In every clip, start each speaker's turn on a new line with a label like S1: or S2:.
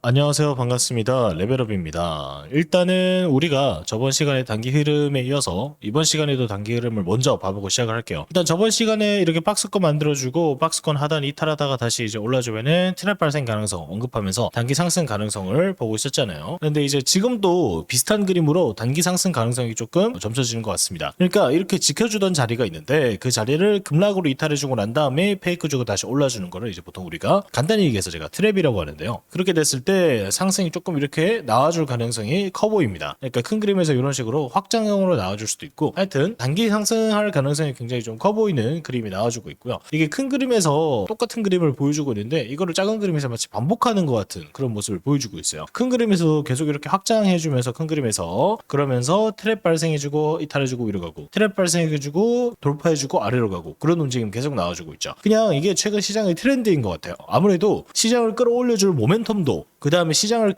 S1: 안녕하세요. 반갑습니다. 레벨업입니다. 일단은 우리가 저번 시간에 단기 흐름에 이어서 이번 시간에도 단기 흐름을 먼저 봐보고 시작을 할게요. 일단 저번 시간에 이렇게 박스권 만들어주고 박스권 하단 이탈하다가 다시 이제 올라주면은 트랩 발생 가능성 언급하면서 단기 상승 가능성을 보고 있었잖아요. 근데 이제 지금도 비슷한 그림으로 단기 상승 가능성이 조금 점쳐지는 것 같습니다. 그러니까 이렇게 지켜주던 자리가 있는데 그 자리를 급락으로 이탈해주고 난 다음에 페이크 주고 다시 올라주는 거를 이제 보통 우리가 간단히 얘기해서 제가 트랩이라고 하는데요. 그렇게 됐을 때 상승이 조금 이렇게 나와줄 가능성이 커 보입니다. 그러니까 큰 그림에서 이런 식으로 확장형으로 나와줄 수도 있고, 하여튼 단기 상승할 가능성이 굉장히 좀 커 보이는 그림이 나와주고 있고요. 이게 큰 그림에서 똑같은 그림을 보여주고 있는데 이거를 작은 그림에서 마치 반복하는 것 같은 그런 모습을 보여주고 있어요. 큰 그림에서 계속 이렇게 확장해주면서 큰 그림에서 그러면서 트랩 발생해주고 이탈해주고 위로 가고, 트랩 발생해주고 돌파해주고 아래로 가고, 그런 움직임 계속 나와주고 있죠. 그냥 이게 최근 시장의 트렌드인 것 같아요. 아무래도 시장을 끌어올려줄 모멘텀도, 그 다음에 시장을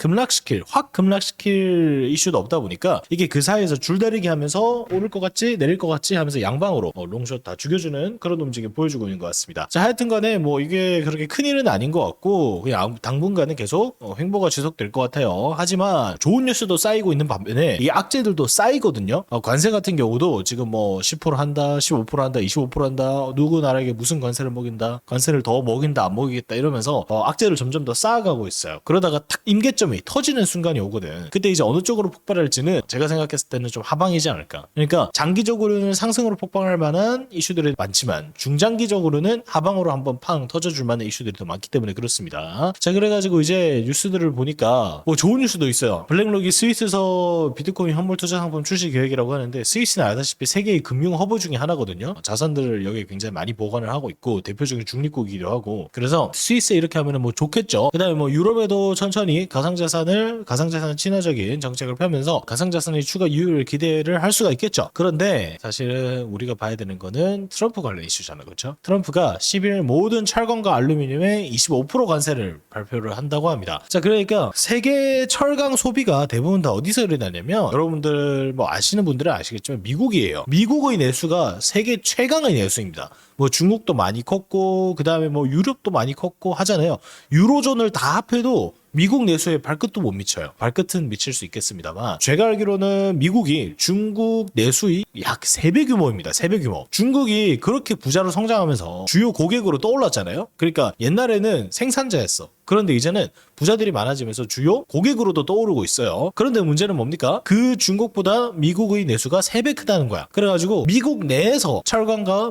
S1: 확 급락시킬 이슈도 없다 보니까 이게 그 사이에서 줄다리기 하면서 오를 것 같지 내릴 것 같지 하면서 양방으로 롱숏 다 죽여주는 그런 움직임 보여주고 있는 것 같습니다. 자, 하여튼 간에 뭐 이게 그렇게 큰 일은 아닌 것 같고 그냥 당분간은 계속 횡보가 지속될 것 같아요. 하지만 좋은 뉴스도 쌓이고 있는 반면에 이 악재들도 쌓이거든요. 관세 같은 경우도 지금 뭐 10% 한다, 15% 한다, 25% 한다, 누구 나라에게 무슨 관세를 먹인다, 관세를 더 먹인다 안 먹이겠다 이러면서 악재를 점점 더 쌓아가고 있어요. 그러다가 탁 임계점이 터지는 순간이 오거든. 그때 이제 어느 쪽으로 폭발할지는 제가 생각했을 때는 좀 하방이지 않을까. 그러니까 장기적으로는 상승으로 폭발할 만한 이슈들이 많지만 중장기적으로는 하방으로 한번 팡 터져줄 만한 이슈들이 더 많기 때문에 그렇습니다. 자, 그래가지고 이제 뉴스들을 보니까 뭐 좋은 뉴스도 있어요. 블랙록이 스위스에서 비트코인 현물 투자 상품 출시 계획이라고 하는데, 스위스는 알다시피 세계의 금융 허브 중에 하나거든요. 자산들을 여기에 굉장히 많이 보관을 하고 있고 대표적인 중립국이기도 하고, 그래서 스위스에 이렇게 하면은 뭐 좋겠죠. 그 다음에 뭐 유럽에도 천천히 가상자산 친화적인 정책을 펴면서 가상자산의 추가 유입을 기대를 할 수가 있겠죠. 그런데 사실은 우리가 봐야 되는 거는 트럼프 관련 이슈잖아요. 그렇죠? 트럼프가 10일 모든 철강과 알루미늄에 25% 관세를 발표를 한다고 합니다. 자, 그러니까 세계 철강 소비가 대부분 다 어디서 일어나냐면, 여러분들 뭐 아시는 분들은 아시겠지만 미국이에요. 미국의 내수가 세계 최강의 내수입니다. 뭐 중국도 많이 컸고 그 다음에 뭐 유럽도 많이 컸고 하잖아요. 유로존을 다 합해도 미국 내수에 발끝도 못 미쳐요. 발끝은 미칠 수 있겠습니다만, 제가 알기로는 미국이 중국 내수의 약 3배 규모입니다. 3배 규모. 중국이 그렇게 부자로 성장하면서 주요 고객으로 떠올랐잖아요. 그러니까 옛날에는 생산자였어. 그런데 이제는 부자들이 많아지면서 주요 고객으로도 떠오르고 있어요. 그런데 문제는 뭡니까? 그 중국보다 미국의 내수가 3배 크다는 거야. 그래가지고 미국 내에서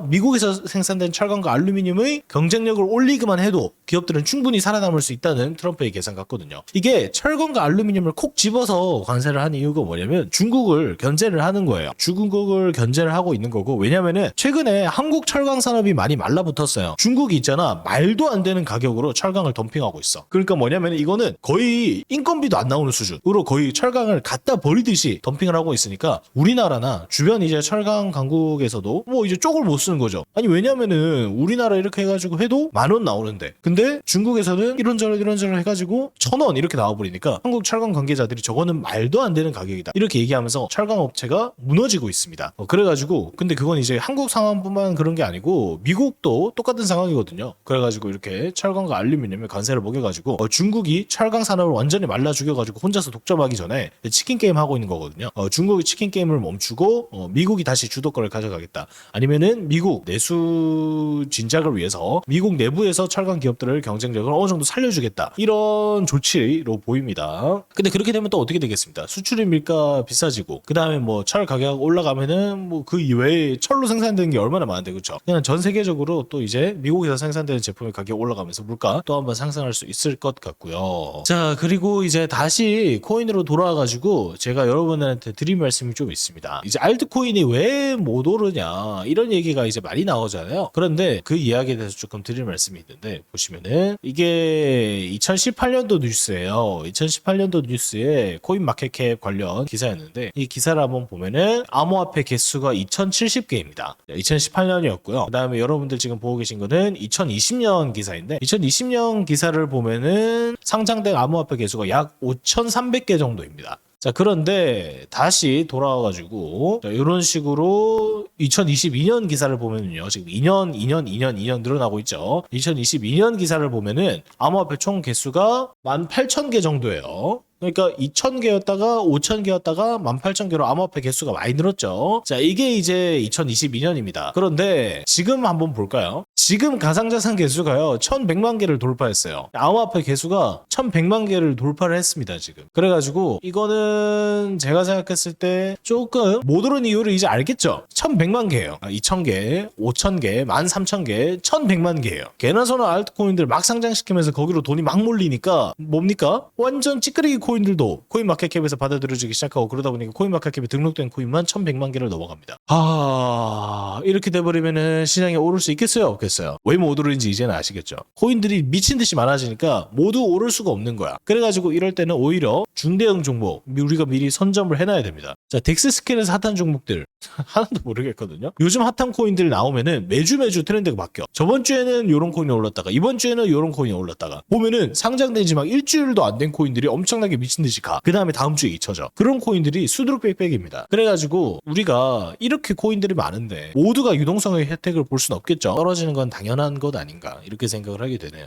S1: 미국에서 생산된 철강과 알루미늄의 경쟁력을 올리기만 해도 기업들은 충분히 살아남을 수 있다는 트럼프의 계산 같거든요. 이게 철강과 알루미늄을 콕 집어서 관세를 하는 이유가 뭐냐면 중국을 견제를 하는 거예요. 중국을 견제를 하고 있는 거고, 왜냐면은 최근에 한국 철강 산업이 많이 말라붙었어요. 중국이 있잖아, 말도 안 되는 가격으로 철강을 덤핑하고 있어. 그러니까 뭐냐면 이거는 거의 인건비도 안 나오는 수준으로 거의 철강을 갖다 버리듯이 덤핑을 하고 있으니까 우리나라나 주변 이제 철강 강국에서도 뭐 이제 쪽을 못 쓰는 거죠. 아니, 왜냐면은 우리나라 이렇게 해가지고 해도 10,000원 나오는데, 근데 중국에서는 이런저런 해가지고 1,000원 이렇게 나와버리니까 한국 철강 관계자들이 저거는 말도 안 되는 가격이다 이렇게 얘기하면서 철강 업체가 무너지고 있습니다. 그래가지고 근데 그건 이제 한국 상황뿐만 그런 게 아니고 미국도 똑같은 상황이거든요. 그래가지고 이렇게 철강과 알루미늄에 관세를 먹여가지고 중국이 철강 산업을 완전히 말라 죽여가지고 혼자서 독점하기 전에 치킨 게임 하고 있는 거거든요. 중국이 치킨 게임을 멈추고 미국이 다시 주도권을 가져가겠다, 아니면은 미국 내수 진작을 위해서 미국 내부에서 철강 기업들을 경쟁력을 어느 정도 살려주겠다, 이런 조치로 보입니다. 근데 그렇게 되면 또 어떻게 되겠습니까? 수출입 밀가 비싸지고 그 다음에 뭐 철 가격 올라가면은 뭐 그 이외에 철로 생산되는 게 얼마나 많은데, 그렇죠? 그냥 전 세계적으로 또 이제 미국에서 생산되는 제품의 가격이 올라가면서 물가 또 한번 상승할 수 있을 것 같고요. 자, 그리고 이제 다시 코인으로 돌아와가지고 제가 여러분들한테 드릴 말씀이 좀 있습니다. 이제 알트코인이 왜 못 오르냐 이런 얘기가 이제 많이 나오잖아요. 그런데 그 이야기에 대해서 조금 드릴 말씀이 있는데, 보시면은 이게 2018년도 뉴스예요. 2018년도 뉴스에 코인마켓캡 관련 기사였는데, 이 기사를 한번 보면은 암호화폐 개수가 2070개입니다. 2018년이었고요. 그 다음에 여러분들 지금 보고 계신 거는 2020년 기사인데, 2020년 기사를 보면은 상장된 암호화폐 개수가 약 5,300개 정도입니다. 자, 그런데 다시 돌아와가지고 이런 식으로 2022년 기사를 보면요, 지금 2년 늘어나고 있죠. 2022년 기사를 보면은 암호화폐 총 개수가 18,000개 정도예요. 그러니까 2,000개였다가 5,000개였다가 18,000개로 암호화폐 개수가 많이 늘었죠. 자, 이게 이제 2022년입니다. 그런데 지금 한번 볼까요? 지금 가상자산 개수가요 1,100만 개를 돌파했어요. 암호화폐 개수가 1,100만 개를 돌파를 했습니다. 지금. 그래가지고 이거는 제가 생각했을 때 조금 못 오른 이유를 이제 알겠죠. 1,100만 개예요. 2,000개, 5,000개, 13,000개, 1,100만 개예요. 개나 소나 알트코인들 막 상장시키면서 거기로 돈이 막 몰리니까 뭡니까? 완전 찌끄레기 코인들도 코인마켓캡에서 받아들여지기 시작하고, 그러다 보니까 코인마켓캡에 등록된 코인만 1,100만 개를 넘어갑니다. 이렇게 돼버리면은 시장에 오를 수 있겠어요? 없겠어요? 왜 못 오르는지 이제는 아시겠죠? 코인들이 미친 듯이 많아지니까 모두 오를 수가 없는 거야. 그래가지고 이럴 때는 오히려 중대형 종목 우리가 미리 선점을 해놔야 됩니다. 자, 덱스스캔에서 핫한 종목들 하나도 모르겠거든요. 요즘 핫한 코인들 나오면은 매주 트렌드가 바뀌어. 저번 주에는 요런 코인이 올랐다가 이번 주에는 요런 코인이 올랐다가 보면은 상장된 지 막 일주일도 안 된 코인들이 엄청나게 미친 듯이 가. 그 다음에 다음 주에 잊혀져. 그런 코인들이 수두룩 빽빽입니다. 그래가지고 우리가 이렇게 코인들이 많은데 모두가 유동성의 혜택을 볼 수는 없겠죠. 떨어지는 건 당연한 것 아닌가 이렇게 생각을 하게 되네요.